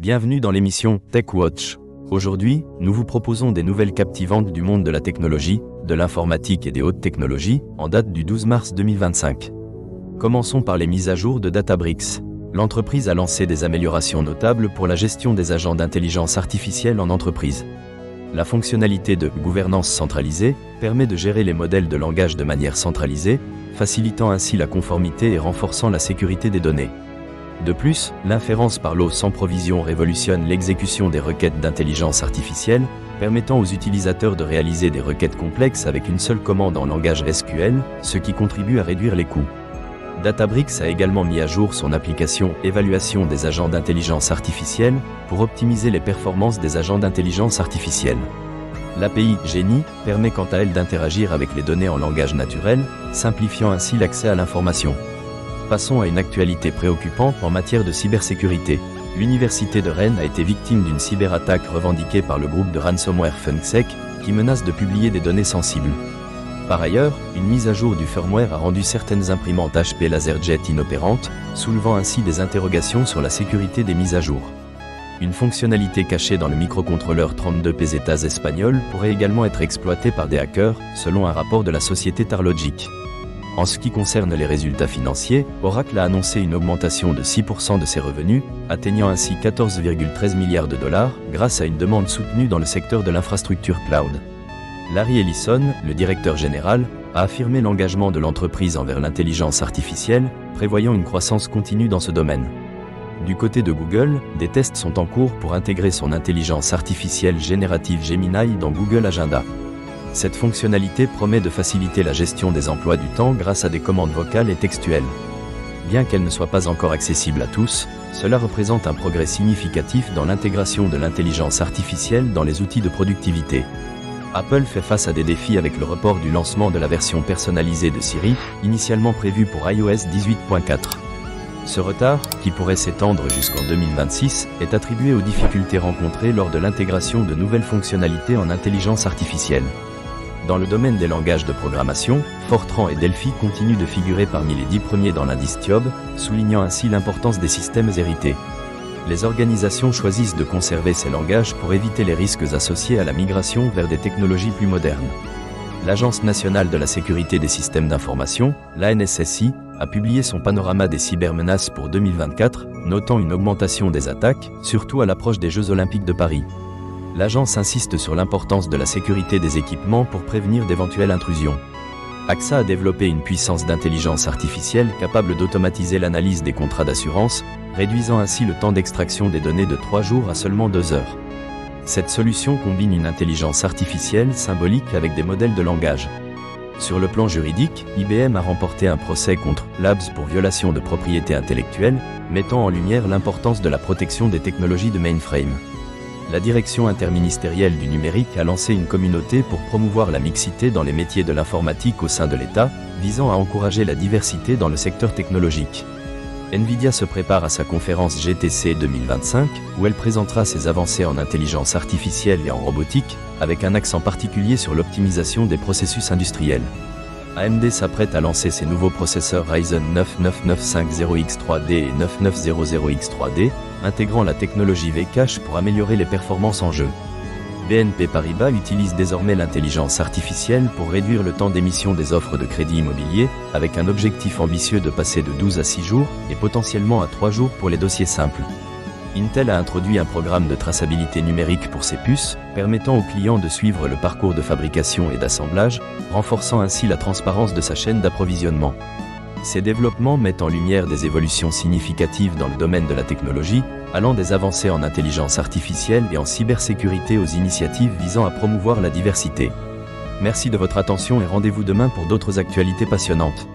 Bienvenue dans l'émission TechWatch. Aujourd'hui, nous vous proposons des nouvelles captivantes du monde de la technologie, de l'informatique et des hautes technologies, en date du 12 mars 2025. Commençons par les mises à jour de Databricks. L'entreprise a lancé des améliorations notables pour la gestion des agents d'intelligence artificielle en entreprise. La fonctionnalité de gouvernance centralisée permet de gérer les modèles de langage de manière centralisée, facilitant ainsi la conformité et renforçant la sécurité des données. De plus, l'inférence par l'eau sans provision révolutionne l'exécution des requêtes d'intelligence artificielle, permettant aux utilisateurs de réaliser des requêtes complexes avec une seule commande en langage SQL, ce qui contribue à réduire les coûts. Databricks a également mis à jour son application Évaluation des agents d'intelligence artificielle pour optimiser les performances des agents d'intelligence artificielle. L'API Genie permet quant à elle d'interagir avec les données en langage naturel, simplifiant ainsi l'accès à l'information. Passons à une actualité préoccupante en matière de cybersécurité. L'université de Rennes a été victime d'une cyberattaque revendiquée par le groupe de ransomware Funcsec, qui menace de publier des données sensibles. Par ailleurs, une mise à jour du firmware a rendu certaines imprimantes HP LaserJet inopérantes, soulevant ainsi des interrogations sur la sécurité des mises à jour. Une fonctionnalité cachée dans le microcontrôleur 32 pesetas espagnol pourrait également être exploitée par des hackers, selon un rapport de la société Tarlogic. En ce qui concerne les résultats financiers, Oracle a annoncé une augmentation de 6% de ses revenus, atteignant ainsi 14,13 milliards de dollars, grâce à une demande soutenue dans le secteur de l'infrastructure cloud. Larry Ellison, le directeur général, a affirmé l'engagement de l'entreprise envers l'intelligence artificielle, prévoyant une croissance continue dans ce domaine. Du côté de Google, des tests sont en cours pour intégrer son intelligence artificielle générative Gemini dans Google Agenda. Cette fonctionnalité promet de faciliter la gestion des emplois du temps grâce à des commandes vocales et textuelles. Bien qu'elle ne soit pas encore accessible à tous, cela représente un progrès significatif dans l'intégration de l'intelligence artificielle dans les outils de productivité. Apple fait face à des défis avec le report du lancement de la version personnalisée de Siri, initialement prévue pour iOS 18.4. Ce retard, qui pourrait s'étendre jusqu'en 2026, est attribué aux difficultés rencontrées lors de l'intégration de nouvelles fonctionnalités en intelligence artificielle. Dans le domaine des langages de programmation, Fortran et Delphi continuent de figurer parmi les 10 premiers dans l'indice TIOB, soulignant ainsi l'importance des systèmes hérités. Les organisations choisissent de conserver ces langages pour éviter les risques associés à la migration vers des technologies plus modernes. L'Agence nationale de la sécurité des systèmes d'information, l'ANSSI, a publié son panorama des cybermenaces pour 2024, notant une augmentation des attaques, surtout à l'approche des Jeux Olympiques de Paris. L'agence insiste sur l'importance de la sécurité des équipements pour prévenir d'éventuelles intrusions. AXA a développé une puissance d'intelligence artificielle capable d'automatiser l'analyse des contrats d'assurance, réduisant ainsi le temps d'extraction des données de 3 jours à seulement 2 heures. Cette solution combine une intelligence artificielle symbolique avec des modèles de langage. Sur le plan juridique, IBM a remporté un procès contre Labs pour violation de propriété intellectuelle, mettant en lumière l'importance de la protection des technologies de mainframe. La direction interministérielle du numérique a lancé une communauté pour promouvoir la mixité dans les métiers de l'informatique au sein de l'État, visant à encourager la diversité dans le secteur technologique. Nvidia se prépare à sa conférence GTC 2025, où elle présentera ses avancées en intelligence artificielle et en robotique, avec un accent particulier sur l'optimisation des processus industriels. AMD s'apprête à lancer ses nouveaux processeurs Ryzen 9 9950X3D et 9900X3D, intégrant la technologie V-Cache pour améliorer les performances en jeu. BNP Paribas utilise désormais l'intelligence artificielle pour réduire le temps d'émission des offres de crédit immobilier, avec un objectif ambitieux de passer de 12 à 6 jours, et potentiellement à 3 jours pour les dossiers simples. Intel a introduit un programme de traçabilité numérique pour ses puces, permettant aux clients de suivre le parcours de fabrication et d'assemblage, renforçant ainsi la transparence de sa chaîne d'approvisionnement. Ces développements mettent en lumière des évolutions significatives dans le domaine de la technologie, allant des avancées en intelligence artificielle et en cybersécurité aux initiatives visant à promouvoir la diversité. Merci de votre attention et rendez-vous demain pour d'autres actualités passionnantes.